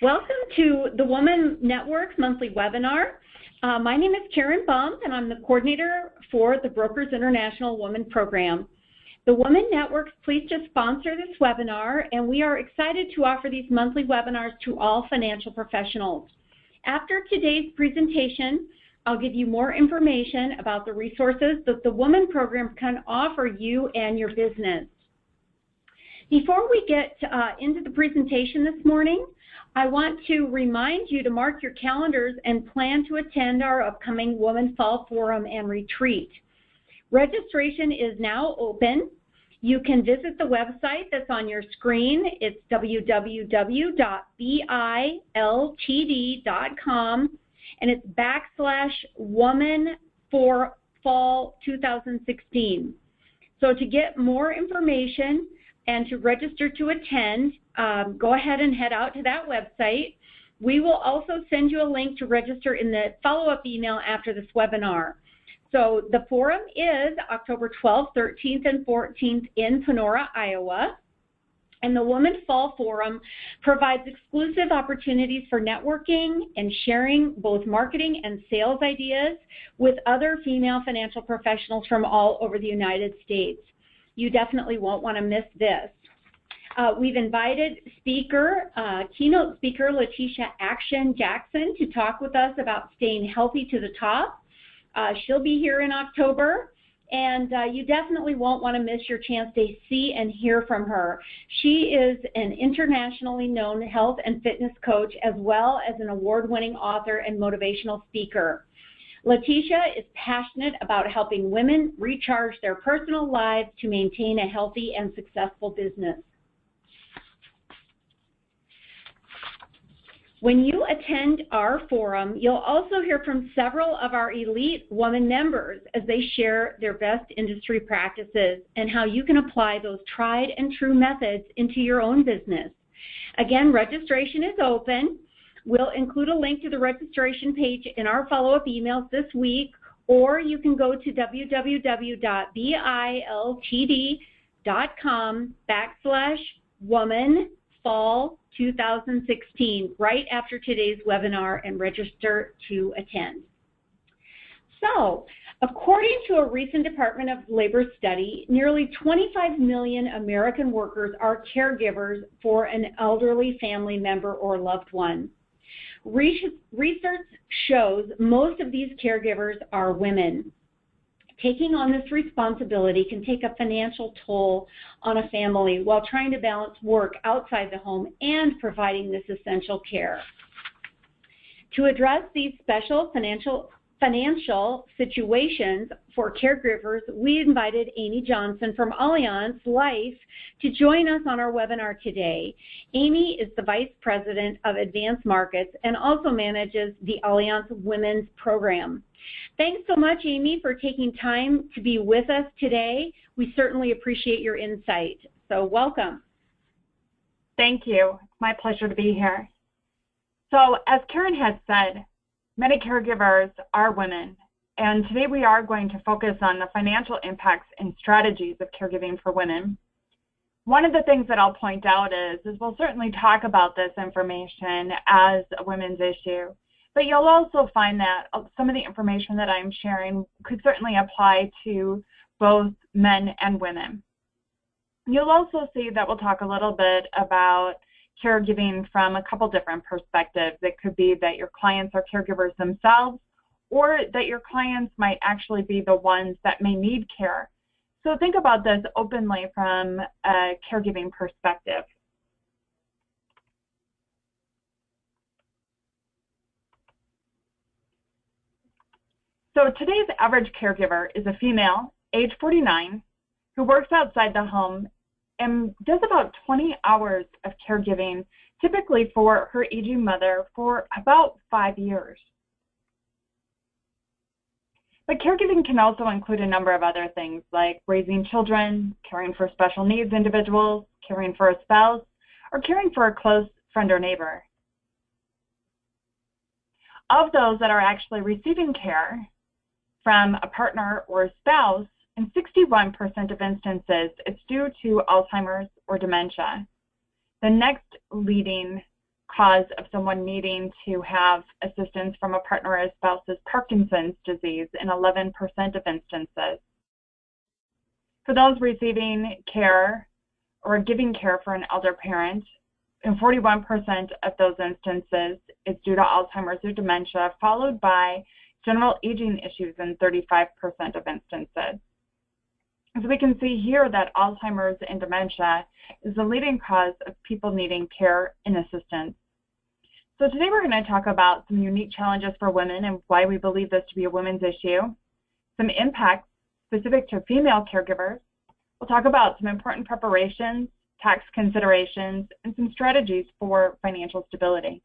Welcome to the Woman Network's monthly webinar. My name is Karen Baum, and I'm the coordinator for the Brokers International Women Program. The Woman Network is pleased to sponsor this webinar, and we are excited to offer these monthly webinars to all financial professionals. After today's presentation, I'll give you more information about the resources that the Woman Program can offer you and your business. Before we get into the presentation this morning, I want to remind you to mark your calendars and plan to attend our upcoming Woman Fall Forum and Retreat. Registration is now open. You can visit the website that's on your screen. It's www.biltd.com, and it's /woman4fall2016. So to get more information and to register to attend, go ahead and head out to that website. We will also send you a link to register in the follow-up email after this webinar. So the forum is October 12th, 13th, and 14th in Panora, Iowa. And the Woman Fall Forum provides exclusive opportunities for networking and sharing both marketing and sales ideas with other female financial professionals from all over the United States. You definitely won't want to miss this. We've invited keynote speaker Letitia Action Jackson to talk with us about staying healthy to the top. She'll be here in October, and you definitely won't want to miss your chance to see and hear from her. She is an internationally known health and fitness coach, as well as an award-winning author and motivational speaker. Letitia is passionate about helping women recharge their personal lives to maintain a healthy and successful business. When you attend our forum, you'll also hear from several of our elite woman members as they share their best industry practices and how you can apply those tried and true methods into your own business. Again, registration is open. We'll include a link to the registration page in our follow-up emails this week, or you can go to www.biltd.com/womanfall2016 right after today's webinar and register to attend. So, according to a recent Department of Labor study, nearly 25 million American workers are caregivers for an elderly family member or loved one. Research shows most of these caregivers are women. Taking on this responsibility can take a financial toll on a family while trying to balance work outside the home and providing this essential care. To address these special financial situations for caregivers, we invited Amy Johnson from Allianz Life to join us on our webinar today. Amy is the Vice President of Advanced Markets and also manages the Allianz Women's Program. Thanks so much, Amy, for taking time to be with us today. We certainly appreciate your insight. So welcome. Thank you. It's my pleasure to be here. So as Karen has said, many caregivers are women, and today we are going to focus on the financial impacts and strategies of caregiving for women. One of the things that I'll point out is we'll certainly talk about this information as a women's issue, but you'll also find that some of the information that I'm sharing could certainly apply to both men and women. You'll also see that we'll talk a little bit about caregiving from a couple different perspectives. It could be that your clients are caregivers themselves, or that your clients might actually be the ones that may need care. So think about this openly from a caregiving perspective. So today's average caregiver is a female, age 49, who works outside the home and does about 20 hours of caregiving, typically for her aging mother, for about 5 years. But caregiving can also include a number of other things, like raising children, caring for special needs individuals, caring for a spouse, or caring for a close friend or neighbor. Of those that are actually receiving care from a partner or a spouse, in 61% of instances, it's due to Alzheimer's or dementia. The next leading cause of someone needing to have assistance from a partner or a spouse is Parkinson's disease in 11% of instances. For those receiving care or giving care for an elder parent, in 41% of those instances, it's due to Alzheimer's or dementia, followed by general aging issues in 35% of instances. As we can see here that Alzheimer's and dementia is the leading cause of people needing care and assistance. So today we're going to talk about some unique challenges for women and why we believe this to be a women's issue, some impacts specific to female caregivers. We'll talk about some important preparations, tax considerations, and some strategies for financial stability.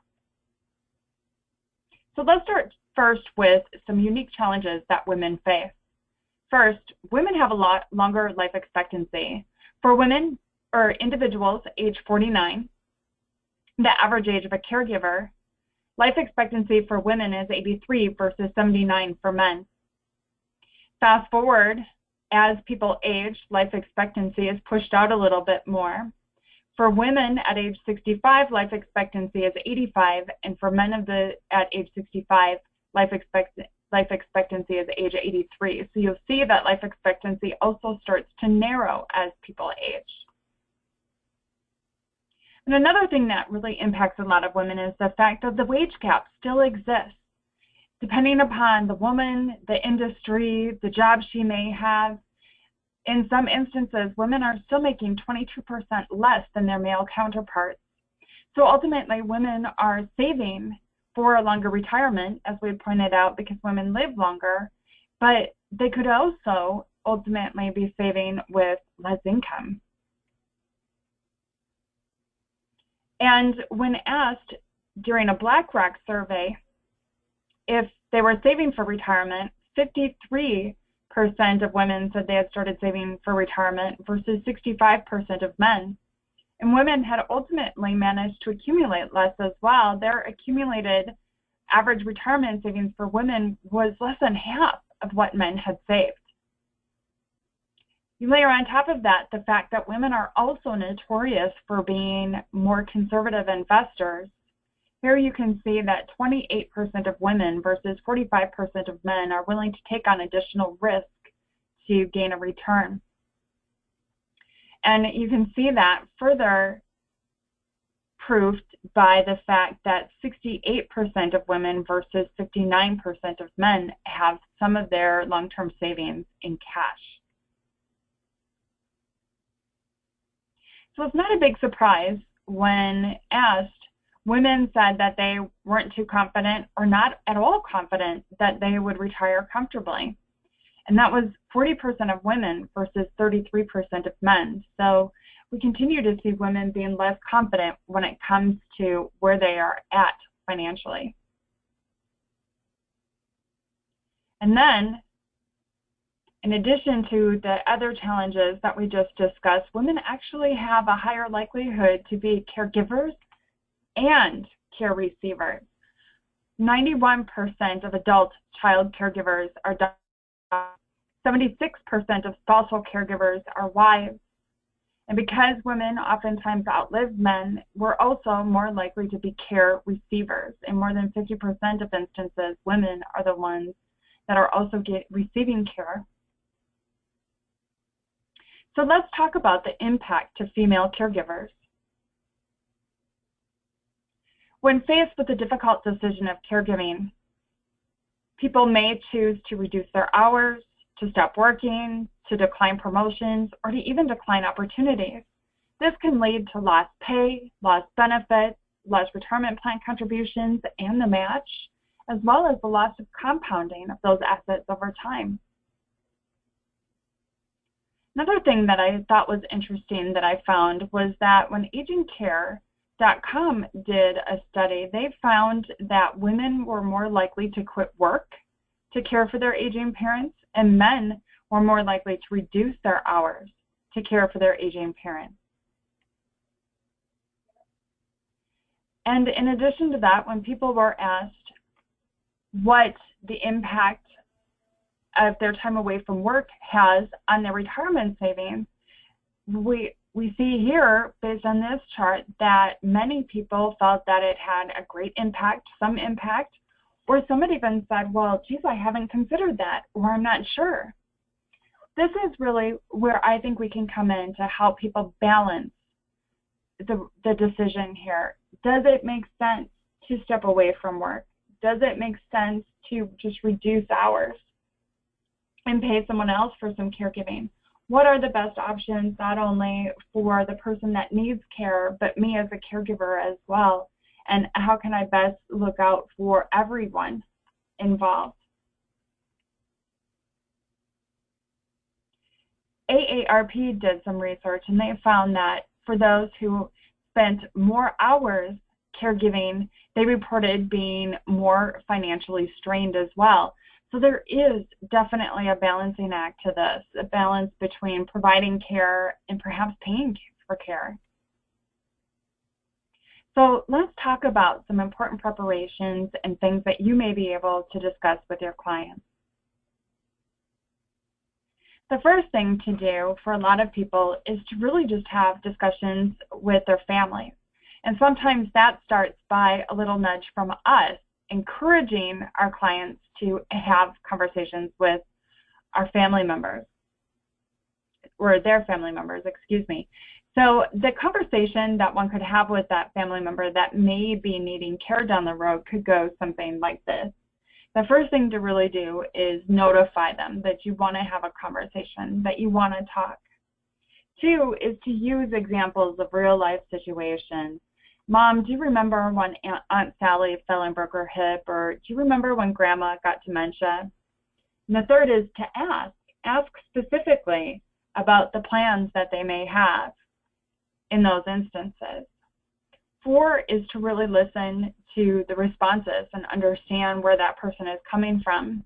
So let's start first with some unique challenges that women face. First, women have a lot longer life expectancy. For women or individuals age 49, the average age of a caregiver, life expectancy for women is 83 versus 79 for men. Fast forward, as people age, life expectancy is pushed out a little bit more. For women at age 65, life expectancy is 85, and for men at age 65, life expectancy is age 83. So you'll see that life expectancy also starts to narrow as people age. And another thing that really impacts a lot of women is the fact that the wage gap still exists. Depending upon the woman, the industry, the job she may have, in some instances, women are still making 22% less than their male counterparts. So ultimately, women are saving for a longer retirement, as we pointed out, because women live longer, but they could also ultimately be saving with less income. And when asked during a BlackRock survey if they were saving for retirement, 53% of women said they had started saving for retirement versus 65% of men. And women had ultimately managed to accumulate less as well. Their accumulated average retirement savings for women was less than half of what men had saved. You layer on top of that the fact that women are also notorious for being more conservative investors. Here you can see that 28% of women versus 45% of men are willing to take on additional risk to gain a return. And you can see that further proved by the fact that 68% of women versus 59% of men have some of their long-term savings in cash. So it's not a big surprise when asked, women said that they weren't too confident or not at all confident that they would retire comfortably. And that was 40% of women versus 33% of men. So we continue to see women being less confident when it comes to where they are at financially. And then, in addition to the other challenges that we just discussed, women actually have a higher likelihood to be caregivers and care receivers. 91% of adult child caregivers are daughters. 76% of spousal caregivers are wives. And because women oftentimes outlive men, we're also more likely to be care receivers. In more than 50% of instances, women are the ones that are also receiving care. So let's talk about the impact to female caregivers. When faced with the difficult decision of caregiving, people may choose to reduce their hours, to stop working, to decline promotions, or to even decline opportunities. This can lead to lost pay, lost benefits, lost retirement plan contributions, and the match, as well as the loss of compounding of those assets over time. Another thing that I thought was interesting that I found was that when agingcare.com did a study, they found that women were more likely to quit work to care for their aging parents, and men were more likely to reduce their hours to care for their aging parents. And in addition to that, when people were asked what the impact of their time away from work has on their retirement savings, we see here, based on this chart, that many people felt that it had a great impact, or some had even said, well, geez, I haven't considered that, or I'm not sure. This is really where I think we can come in to help people balance the decision here. Does it make sense to step away from work? Does it make sense to just reduce hours and pay someone else for some caregiving? What are the best options, not only for the person that needs care, but me as a caregiver as well? And how can I best look out for everyone involved? AARP did some research, and they found that for those who spent more hours caregiving, they reported being more financially strained as well. So there is definitely a balancing act to this, a balance between providing care and perhaps paying for care. So let's talk about some important preparations and things that you may be able to discuss with your clients. The first thing to do for a lot of people is to really just have discussions with their family. And sometimes that starts by a little nudge from us, encouraging our clients to have conversations with our family members, or their family members, excuse me. So the conversation that one could have with that family member that may be needing care down the road could go something like this. The first thing to really do is notify them that you want to have a conversation, that you want to talk. 2 is to use examples of real life situations. Mom, do you remember when Aunt Sally fell and broke her hip? Or do you remember when Grandma got dementia? And the third is to ask specifically about the plans that they may have in those instances. 4 is to really listen to the responses and understand where that person is coming from.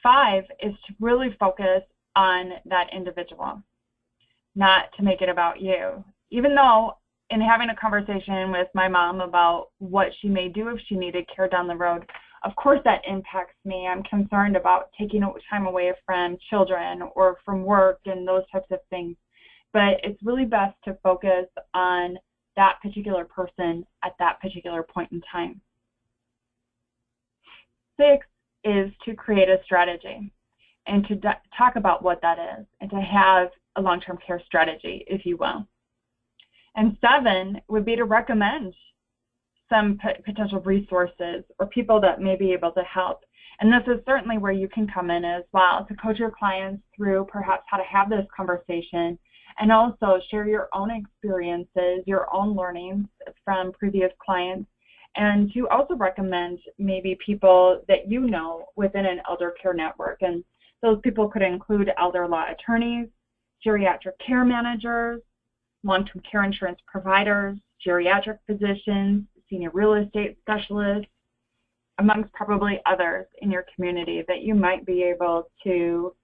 5 is to really focus on that individual, not to make it about you. Even though in having a conversation with my mom about what she may do if she needed care down the road, of course that impacts me. I'm concerned about taking time away from children or from work and those types of things. But it's really best to focus on that particular person at that particular point in time. 6 is to create a strategy and to talk about what that is and to have a long-term care strategy, if you will. And 7 would be to recommend some potential resources or people that may be able to help. And this is certainly where you can come in as well, to coach your clients through perhaps how to have this conversation, and also share your own experiences, your own learnings from previous clients, and to also recommend maybe people that you know within an elder care network. And those people could include elder law attorneys, geriatric care managers, long-term care insurance providers, geriatric physicians, senior real estate specialists, amongst probably others in your community that you might be able to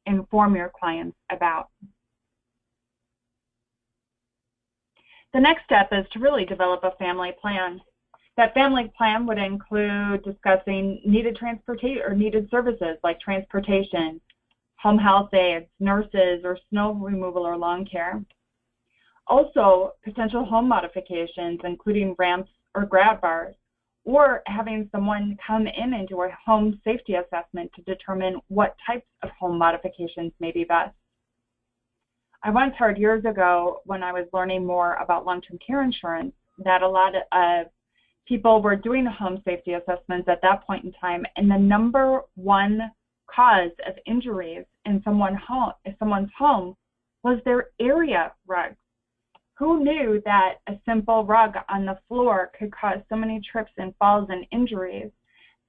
inform your clients about. The next step is to really develop a family plan. That family plan would include discussing needed transportation or needed services like transportation, home health aides, nurses, or snow removal or lawn care. Also, potential home modifications, including ramps or grab bars, or having someone come in and do a home safety assessment to determine what types of home modifications may be best. I once heard years ago when I was learning more about long-term care insurance that a lot of people were doing home safety assessments at that point in time, and the number one cause of injuries in someone's home was their area rugs. Who knew that a simple rug on the floor could cause so many trips and falls and injuries?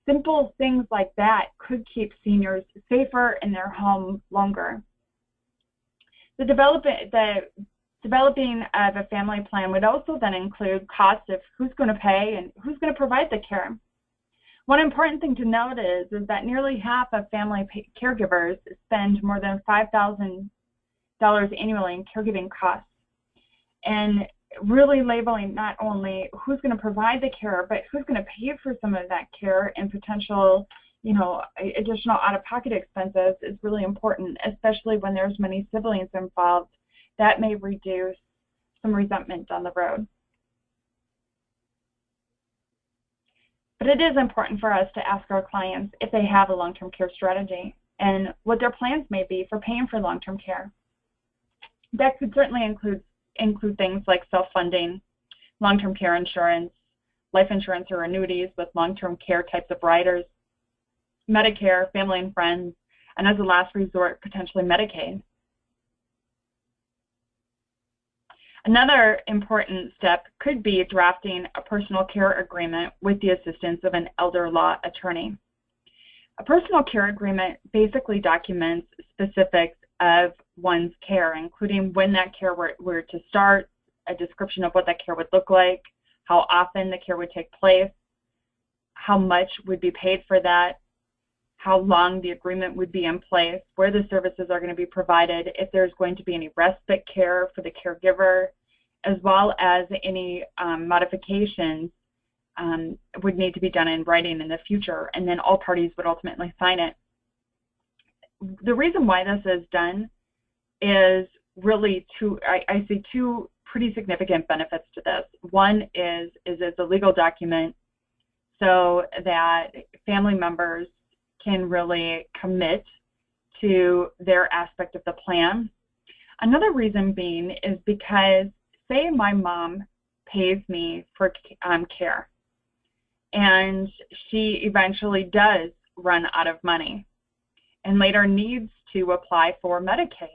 Simple things like that could keep seniors safer in their home longer. The developing of a family plan would also then include costs of who's going to pay and who's going to provide the care. One important thing to note is that nearly half of family caregivers spend more than $5,000 annually in caregiving costs. And really labeling not only who's going to provide the care, but who's going to pay for some of that care and potential, additional out-of-pocket expenses is really important, especially when there's many siblings involved, that may reduce some resentment down the road. But it is important for us to ask our clients if they have a long-term care strategy and what their plans may be for paying for long-term care. That could certainly include things like self-funding, long-term care insurance, life insurance or annuities with long-term care types of riders, Medicare, family and friends, and as a last resort, potentially Medicaid. Another important step could be drafting a personal care agreement with the assistance of an elder law attorney. A personal care agreement basically documents specifics of one's care, including when that care were to start, a description of what that care would look like, how often the care would take place, how much would be paid for that, how long the agreement would be in place, where the services are going to be provided, if there's going to be any respite care for the caregiver, as well as any modifications would need to be done in writing in the future, and then all parties would ultimately sign it. The reason why this is done is really I see two pretty significant benefits to this. One is it's a legal document so that family members can really commit to their aspect of the plan. Another reason being is because, say my mom pays me for care, and she eventually does run out of money and later needs to apply for Medicaid.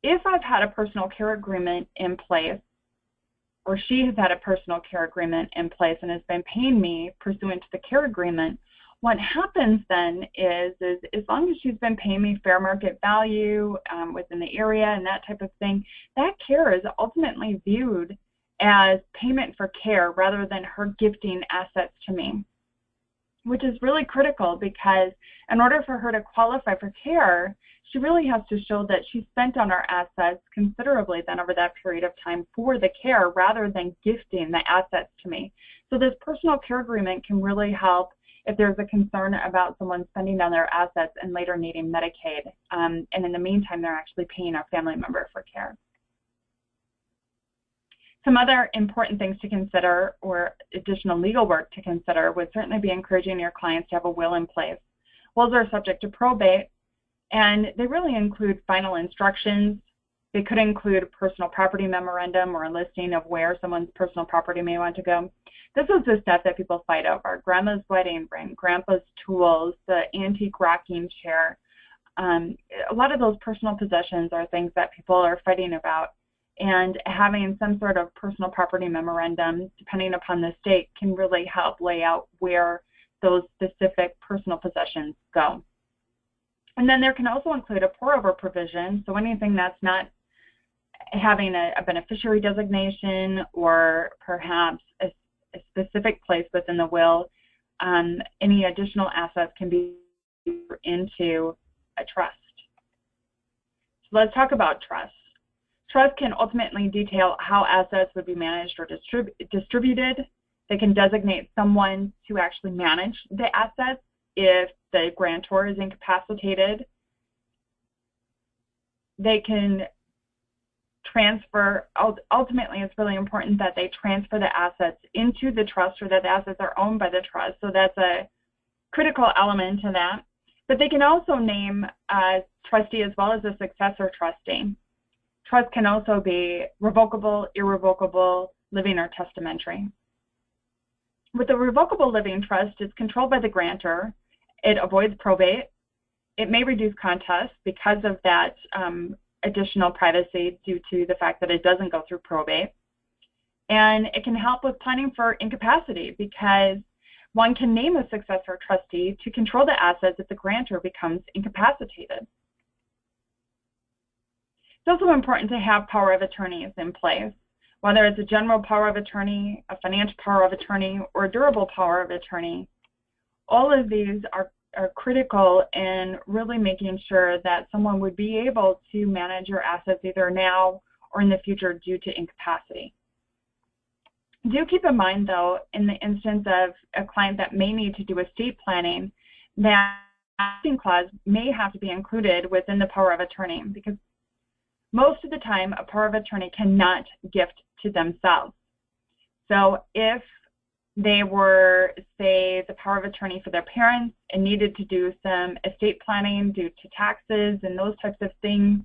If I've had a personal care agreement in place, or she has had a personal care agreement in place and has been paying me pursuant to the care agreement, what happens then is as long as she's been paying me fair market value within the area and that type of thing, that care is ultimately viewed as payment for care rather than her gifting assets to me, which is really critical because in order for her to qualify for care, she really has to show that she spent on our assets considerably then over that period of time for the care rather than gifting the assets to me. So this personal care agreement can really help if there's a concern about someone spending on their assets and later needing Medicaid, and in the meantime they're actually paying our family member for care. Some other important things to consider or additional legal work to consider would certainly be encouraging your clients to have a will in place. Wills are subject to probate, and they really include final instructions. They could include a personal property memorandum or a listing of where someone's personal property may want to go. This is the stuff that people fight over: grandma's wedding ring, grandpa's tools, the antique rocking chair. A lot of those personal possessions are things that people are fighting about. And having some sort of personal property memorandum, depending upon the state, can really help lay out where those specific personal possessions go. And then there can also include a pour-over provision, so anything that's not having a beneficiary designation or perhaps a specific place within the will, any additional assets can be into a trust. So let's talk about trust. Trust can ultimately detail how assets would be managed or distributed. They can designate someone to actually manage the assets if the grantor is incapacitated. They can transfer, ultimately it's really important that they transfer the assets into the trust or that the assets are owned by the trust. So that's a critical element to that. But they can also name a trustee as well as a successor trustee. Trust can also be revocable, irrevocable, living, or testamentary. With a revocable living trust, it's controlled by the grantor. It avoids probate. It may reduce contest because of that additional privacy due to the fact that it doesn't go through probate. And it can help with planning for incapacity because one can name a successor trustee to control the assets if the grantor becomes incapacitated. It's also important to have power of attorneys in place, whether it's a general power of attorney, a financial power of attorney, or a durable power of attorney. All of these are critical in really making sure that someone would be able to manage your assets either now or in the future due to incapacity. Do keep in mind, though, in the instance of a client that may need to do estate planning, that vesting clause may have to be included within the power of attorney because most of the time a power of attorney cannot gift to themselves. So if they were, say, the power of attorney for their parents and needed to do some estate planning due to taxes and those types of things,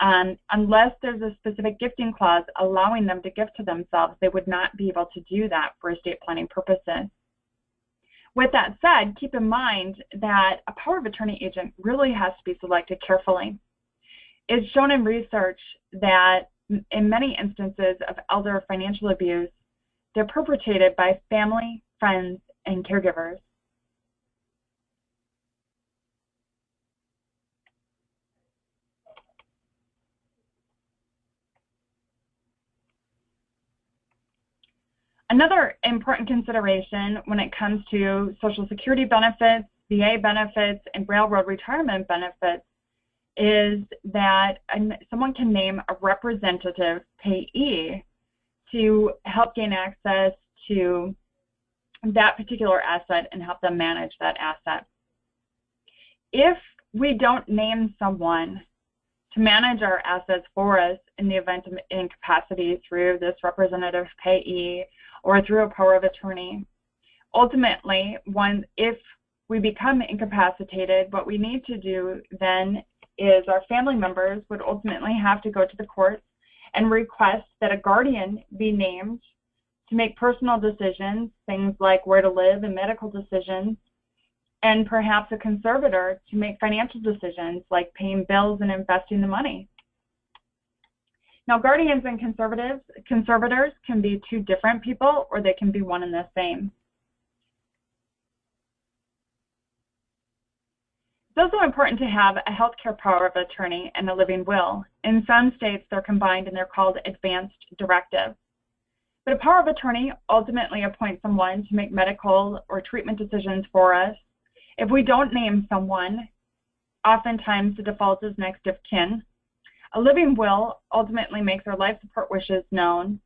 unless there's a specific gifting clause allowing them to gift to themselves, they would not be able to do that for estate planning purposes. With that said, keep in mind that a power of attorney agent really has to be selected carefully. It's shown in research that in many instances of elder financial abuse, they're perpetrated by family, friends, and caregivers. Another important consideration when it comes to Social Security benefits, VA benefits, and railroad retirement benefits is that someone can name a representative payee to help gain access to that particular asset and help them manage that asset. If we don't name someone to manage our assets for us in the event of incapacity through this representative payee or through a power of attorney, ultimately, if we become incapacitated, what we need to do then is our family members would ultimately have to go to the courts and request that a guardian be named to make personal decisions, things like where to live and medical decisions, and perhaps a conservator to make financial decisions like paying bills and investing the money. Now, guardians and conservators can be two different people, or they can be one and the same. It's also important to have a healthcare power of attorney and a living will. In some states, they're combined and they're called advanced directives. But a power of attorney ultimately appoints someone to make medical or treatment decisions for us. If we don't name someone, oftentimes the default is next of kin. A living will ultimately makes our life support wishes known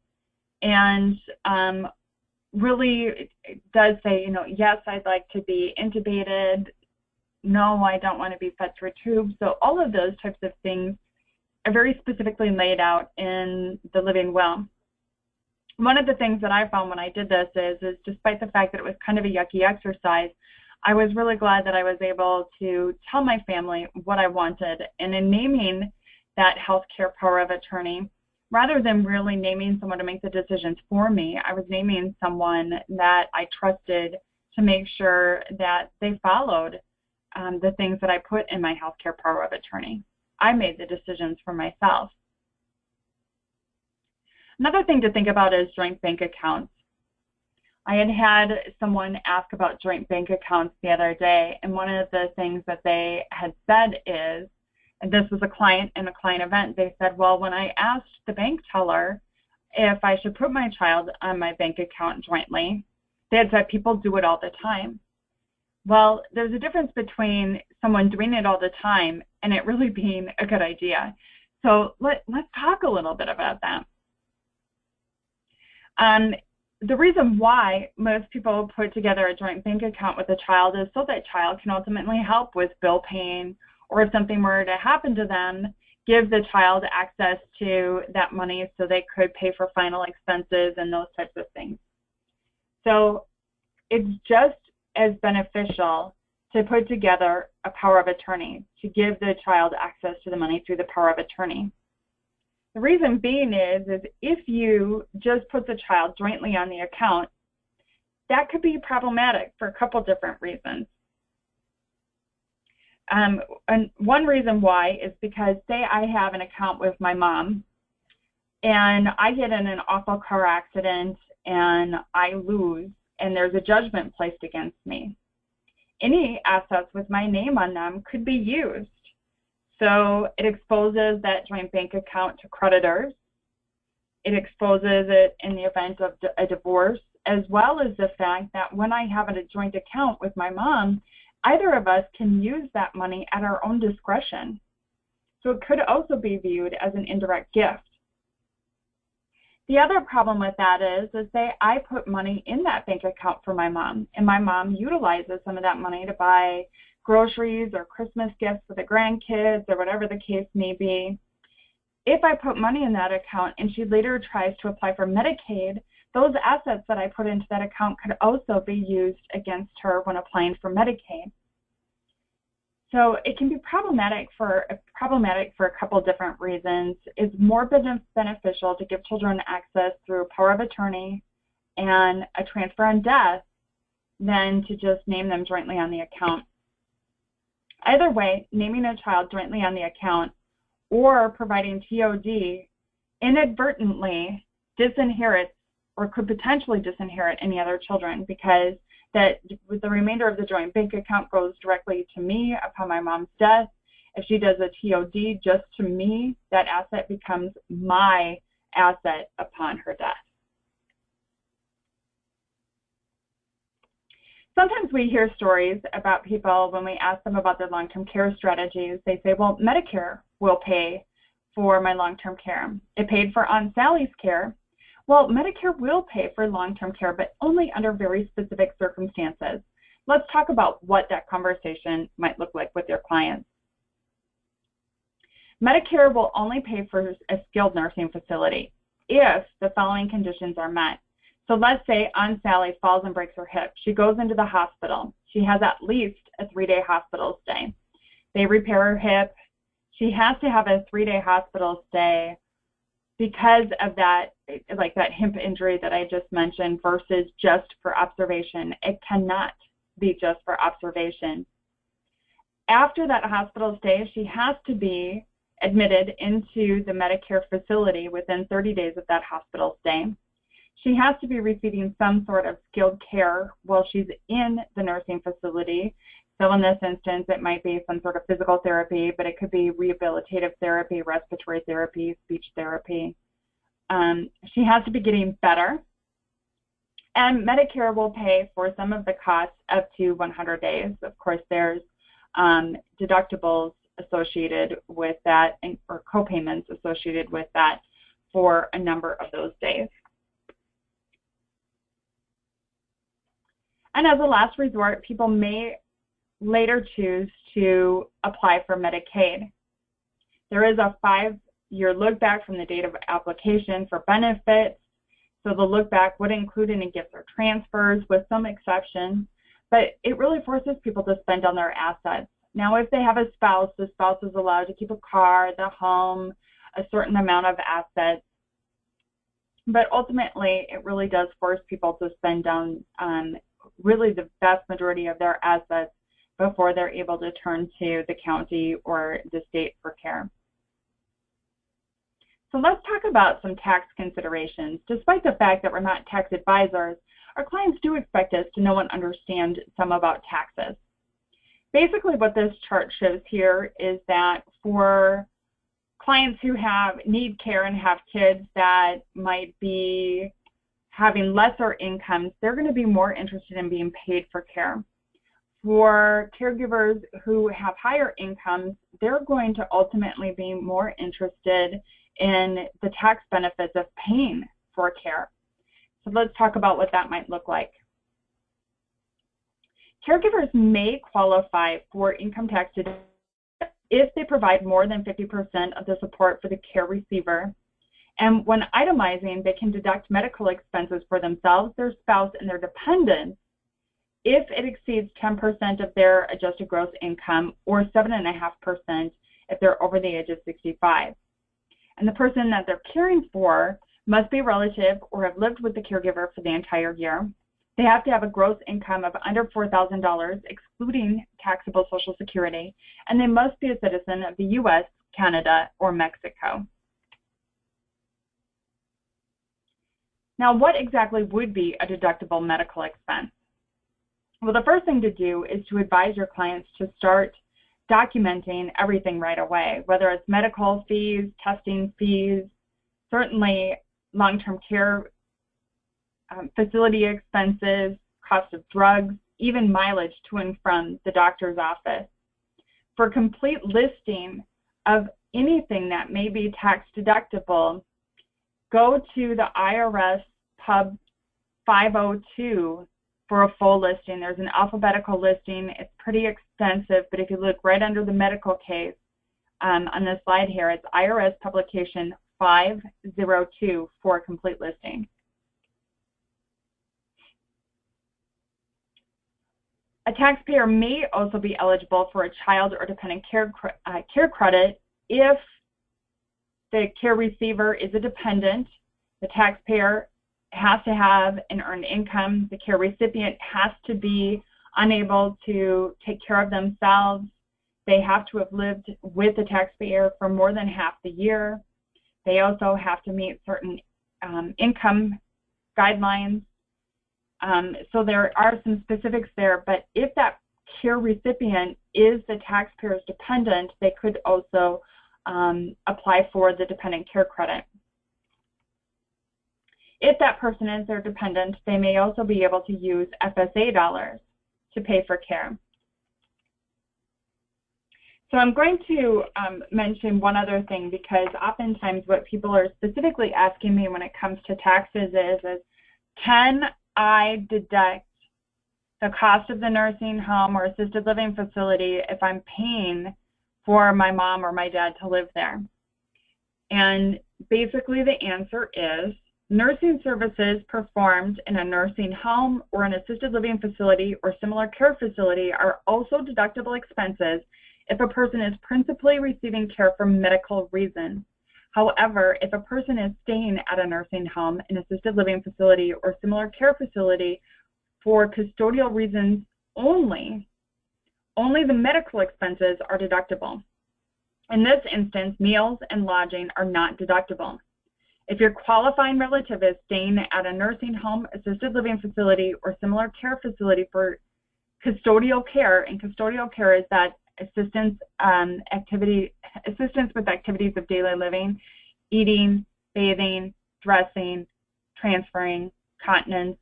and really does say, yes, I'd like to be intubated. No, I don't want to be fed through tubes. So all of those types of things are very specifically laid out in the living will. One of the things that I found when I did this is despite the fact that it was kind of a yucky exercise, I was really glad that I was able to tell my family what I wanted. And in naming that healthcare power of attorney, rather than really naming someone to make the decisions for me, I was naming someone that I trusted to make sure that they followed the things that I put in my healthcare power of attorney. I made the decisions for myself. Another thing to think about is joint bank accounts. I had someone ask about joint bank accounts the other day, and one of the things that they had said is, and this was a client in a client event, they said, well, when I asked the bank teller if I should put my child on my bank account jointly, they had said people do it all the time. Well, there's a difference between someone doing it all the time and it really being a good idea. So let's talk a little bit about that. The reason why most people put together a joint bank account with a child is so that child can ultimately help with bill paying, or if something were to happen to them, give the child access to that money so they could pay for final expenses and those types of things. So it's just as beneficial to put together a power of attorney to give the child access to the money through the power of attorney. The reason being is if you just put the child jointly on the account, that could be problematic for a couple different reasons. And one reason why is because, say I have an account with my mom and I get in an awful car accident and I lose and there's a judgment placed against me. Any assets with my name on them could be used. So it exposes that joint bank account to creditors. It exposes it in the event of a divorce, as well as the fact that when I have a joint account with my mom, either of us can use that money at our own discretion. So it could also be viewed as an indirect gift. The other problem with that is say I put money in that bank account for my mom, and my mom utilizes some of that money to buy groceries or Christmas gifts for the grandkids or whatever the case may be. if I put money in that account and she later tries to apply for Medicaid, those assets that I put into that account could also be used against her when applying for Medicaid. So it can be problematic for a couple different reasons. It's more beneficial to give children access through power of attorney and a transfer on death than to just name them jointly on the account. Either way, naming a child jointly on the account or providing TOD inadvertently disinherits or could potentially disinherit any other children, because that with the remainder of the joint bank account goes directly to me upon my mom's death. If she does a TOD just to me, that asset becomes my asset upon her death. Sometimes we hear stories about people when we ask them about their long-term care strategies. They say, well, Medicare will pay for my long-term care. It paid for Aunt Sally's care. Well, Medicare will pay for long-term care, but only under very specific circumstances. Let's talk about what that conversation might look like with your clients. Medicare will only pay for a skilled nursing facility if the following conditions are met. So let's say Aunt Sally falls and breaks her hip. She goes into the hospital. She has at least a 3-day hospital stay. They repair her hip. She has to have a 3-day hospital stay because of that, like that hip injury that I just mentioned, versus just for observation. It cannot be just for observation. After that hospital stay, she has to be admitted into the Medicare facility within 30 days of that hospital stay. She has to be receiving some sort of skilled care while she's in the nursing facility. So in this instance, it might be some sort of physical therapy, but it could be rehabilitative therapy, respiratory therapy, speech therapy. She has to be getting better. And Medicare will pay for some of the costs up to 100 days. Of course, there's deductibles associated with that, or co-payments associated with that for a number of those days. And as a last resort, people may later choose to apply for Medicaid. There is a 5-year look back from the date of application for benefits. So the look back would include any gifts or transfers with some exceptions, but it really forces people to spend on their assets. Now, if they have a spouse, the spouse is allowed to keep a car, the home, a certain amount of assets. But ultimately, it really does force people to spend on really the vast majority of their assets before they're able to turn to the county or the state for care. So let's talk about some tax considerations. Despite the fact that we're not tax advisors, our clients do expect us to know and understand some about taxes. Basically, what this chart shows here is that for clients who need care and have kids that might be having lesser incomes, they're going to be more interested in being paid for care. For caregivers who have higher incomes, they're going to ultimately be more interested in the tax benefits of paying for care. So let's talk about what that might look like. Caregivers may qualify for income tax deduction if they provide more than 50% of the support for the care receiver. And when itemizing, they can deduct medical expenses for themselves, their spouse, and their dependents if it exceeds 10% of their adjusted gross income, or 7.5% if they're over the age of 65. And the person that they're caring for must be a relative or have lived with the caregiver for the entire year. They have to have a gross income of under $4,000, excluding taxable Social Security, and they must be a citizen of the U.S., Canada, or Mexico. Now, what exactly would be a deductible medical expense? Well, the first thing to do is to advise your clients to start documenting everything right away, whether it's medical fees, testing fees, certainly long-term care facility expenses, cost of drugs, even mileage to and from the doctor's office. For a complete listing of anything that may be tax deductible, go to the IRS Pub 502 for a full listing. There's an alphabetical listing. It's pretty extensive, but if you look right under the medical case, on this slide here. It's IRS publication 502 for a complete listing. A taxpayer may also be eligible for a child or dependent care credit if the care receiver is a dependent. The taxpayer has to have an earned income. The care recipient has to be unable to take care of themselves. They have to have lived with the taxpayer for more than half the year. They also have to meet certain income guidelines. So there are some specifics there, but if that care recipient is the taxpayer's dependent, they could also apply for the dependent care credit. If that person is their dependent, they may also be able to use FSA dollars to pay for care. So I'm going to mention one other thing, because oftentimes what people are specifically asking me when it comes to taxes is can I deduct the cost of the nursing home or assisted living facility if I'm paying for my mom or my dad to live there? And basically the answer is nursing services performed in a nursing home or an assisted living facility or similar care facility are also deductible expenses if a person is principally receiving care for medical reasons. However, if a person is staying at a nursing home, an assisted living facility, or similar care facility for custodial reasons only the medical expenses are deductible. In this instance, meals and lodging are not deductible. If your qualifying relative is staying at a nursing home, assisted living facility, or similar care facility for custodial care, and custodial care is that assistance with activities of daily living, eating, bathing, dressing, transferring, continence,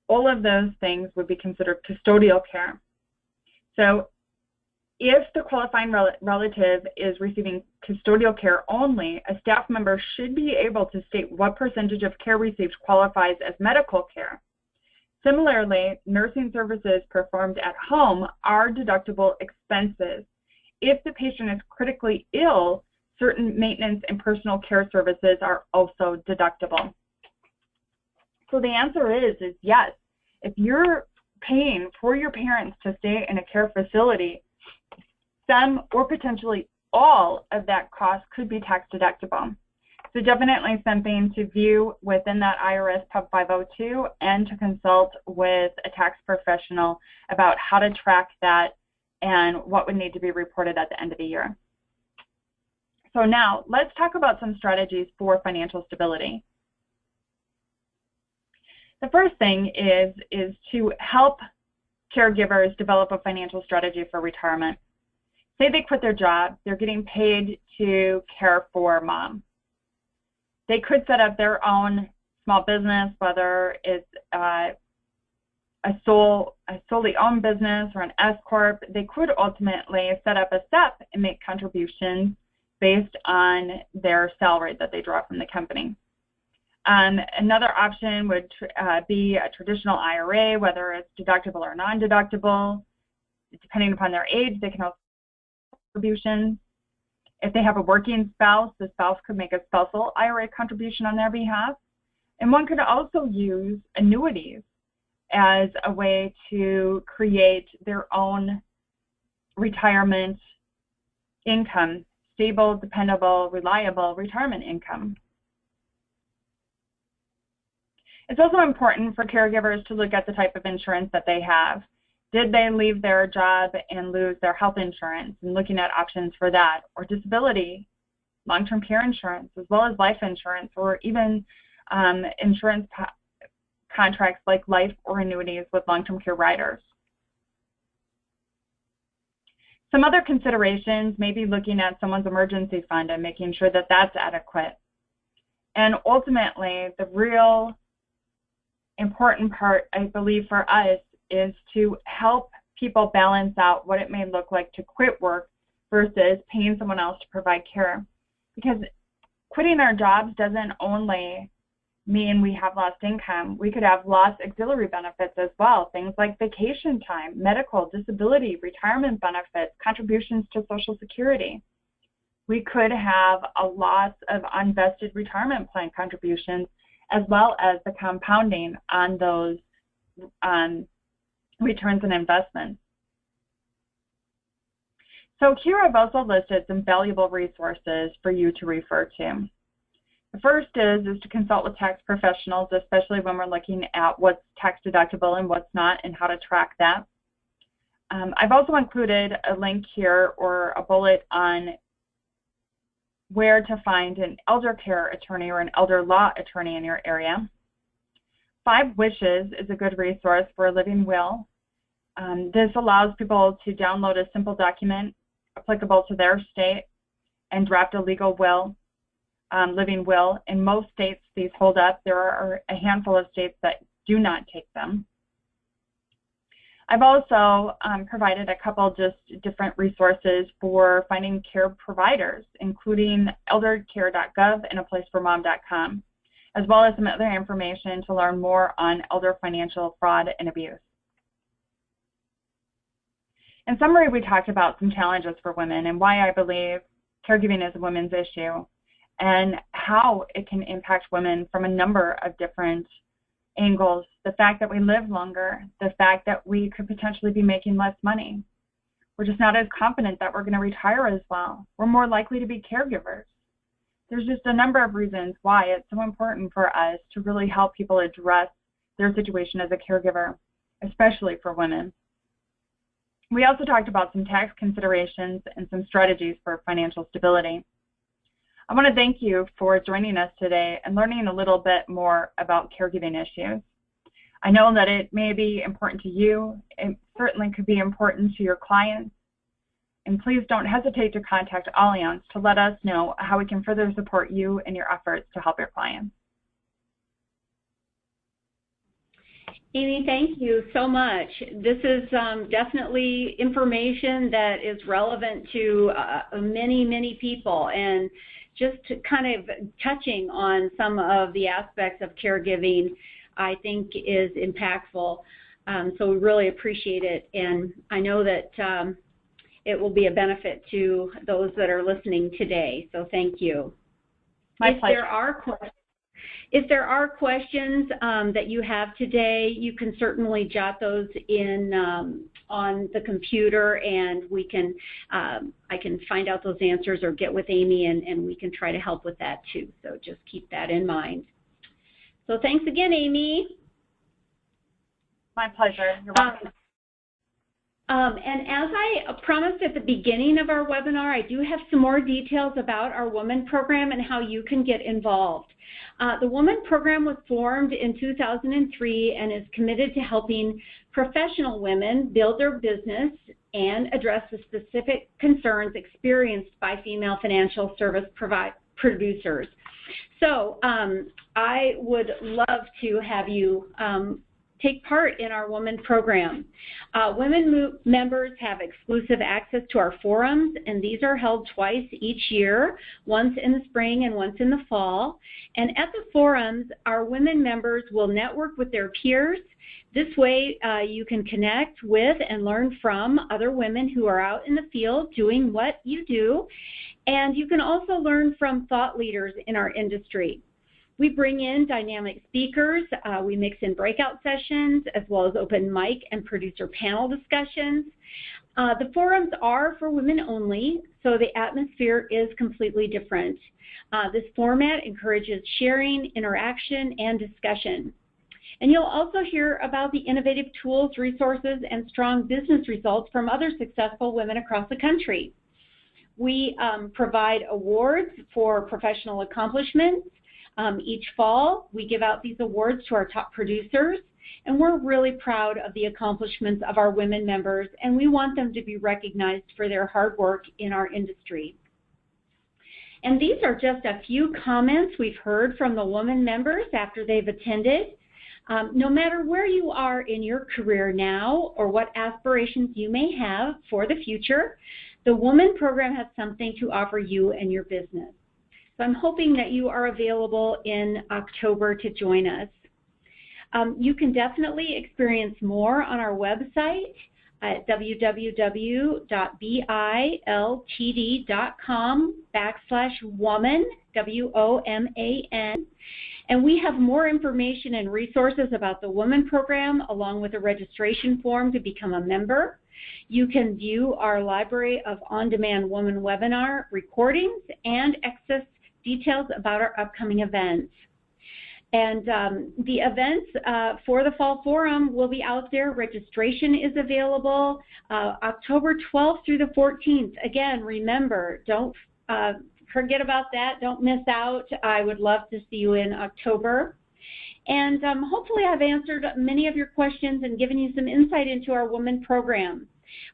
all of those things would be considered custodial care. So if the qualifying relative is receiving custodial care only, a staff member should be able to state what percentage of care received qualifies as medical care. Similarly, nursing services performed at home are deductible expenses. If the patient is critically ill, certain maintenance and personal care services are also deductible. So the answer is yes. If you're paying for your parents to stay in a care facility, some or potentially all of that cost could be tax deductible. So definitely something to view within that IRS Pub 502 and to consult with a tax professional about how to track that and what would need to be reported at the end of the year. So now let's talk about some strategies for financial stability. The first thing is to help caregivers develop a financial strategy for retirement. Say they quit their job, they're getting paid to care for mom. They could set up their own small business, whether it's a solely owned business or an S-Corp. They could ultimately set up a SEP and make contributions based on their salary that they draw from the company. Another option would be a traditional IRA, whether it's deductible or non-deductible. Depending upon their age, they can also make contributions. If they have a working spouse, the spouse could make a spousal IRA contribution on their behalf. And one could also use annuities as a way to create their own retirement income, stable, dependable, reliable retirement income. It's also important for caregivers to look at the type of insurance that they have. Did they leave their job and lose their health insurance, and looking at options for that, or disability, long-term care insurance, as well as life insurance, or even insurance contracts like life or annuities with long-term care riders. Some other considerations may be looking at someone's emergency fund and making sure that that's adequate. And ultimately, the real important part, I believe, for us is to help people balance out what it may look like to quit work versus paying someone else to provide care. Because quitting our jobs doesn't only mean we have lost income. We could have lost auxiliary benefits as well, things like vacation time, medical, disability, retirement benefits, contributions to Social Security. we could have a loss of unvested retirement plan contributions, as well as the compounding on those returns and investments. So here I've also listed some valuable resources for you to refer to. The first is to consult with tax professionals, especially when we're looking at what's tax deductible and what's not and how to track that. I've also included a link here or a bullet on where to find an elder care attorney or an elder law attorney in your area. 5 Wishes is a good resource for a living will. This allows people to download a simple document applicable to their state and draft a legal will, living will. In most states, these hold up. There are a handful of states that do not take them. I've also provided a couple just different resources for finding care providers, including eldercare.gov and aplaceformom.com, as well as some other information to learn more on elder financial fraud and abuse. In summary, we talked about some challenges for women and why I believe caregiving is a women's issue and how it can impact women from a number of different angles. The fact that we live longer, the fact that we could potentially be making less money. We're just not as confident that we're going to retire as well. We're more likely to be caregivers. There's just a number of reasons why it's so important for us to really help people address their situation as a caregiver, especially for women. We also talked about some tax considerations and some strategies for financial stability. I want to thank you for joining us today and learning a little bit more about caregiving issues. I know that it may be important to you. It certainly could be important to your clients. And please don't hesitate to contact Allianz to let us know how we can further support you in your efforts to help your clients. Amy, thank you so much. This is definitely information that is relevant to many, many people, and just kind of touching on some of the aspects of caregiving, I think is impactful. So we really appreciate it, and I know that it will be a benefit to those that are listening today, so thank you. My pleasure. If there are questions that you have today, you can certainly jot those in on the computer, and we can I can find out those answers or get with Amy, and we can try to help with that too. So just keep that in mind. So thanks again, Amy. My pleasure. You're welcome. And as I promised at the beginning of our webinar, I do have some more details about our Woman Program and how you can get involved. The Woman Program was formed in 2003 and is committed to helping professional women build their business and address the specific concerns experienced by female financial service producers. So I would love to have you take part in our Women Program. Women members have exclusive access to our forums, and these are held twice each year, once in the spring and once in the fall. And at the forums, our women members will network with their peers. This way, you can connect with and learn from other women who are out in the field doing what you do. And you can also learn from thought leaders in our industry. We bring in dynamic speakers, we mix in breakout sessions, as well as open mic and producer panel discussions. The forums are for women only, so the atmosphere is completely different. This format encourages sharing, interaction, and discussion. And you'll also hear about the innovative tools, resources, and strong business results from other successful women across the country. We provide awards for professional accomplishments. Each fall, we give out these awards to our top producers, and we're really proud of the accomplishments of our women members, and we want them to be recognized for their hard work in our industry. And these are just a few comments we've heard from the women members after they've attended. No matter where you are in your career now or what aspirations you may have for the future, the Woman Program has something to offer you and your business. So I'm hoping that you are available in October to join us. You can definitely experience more on our website. at www.biltd.com/woman, WOMAN. And we have more information and resources about the Woman Program, along with a registration form to become a member. You can view our library of on-demand Woman webinar recordings and access details about our upcoming events. And the events for the Fall Forum will be out there. Registration is available October 12th through the 14th. Again, remember, don't forget about that. Don't miss out. I would love to see you in October. And hopefully I've answered many of your questions and given you some insight into our Woman Program.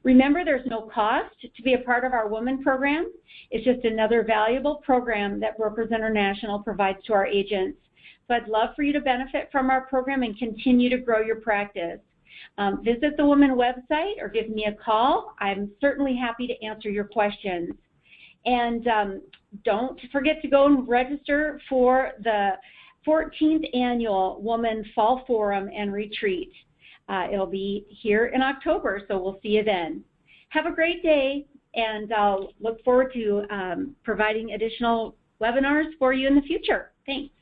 Remember, there's no cost to be a part of our Woman Program. It's just another valuable program that Brokers International provides to our agents. So I'd love for you to benefit from our program and continue to grow your practice. Visit the Woman website or give me a call. I'm certainly happy to answer your questions. And don't forget to go and register for the 14th Annual Woman Fall Forum and Retreat. It'll be here in October, so we'll see you then. Have a great day, and I'll look forward to providing additional webinars for you in the future. Thanks.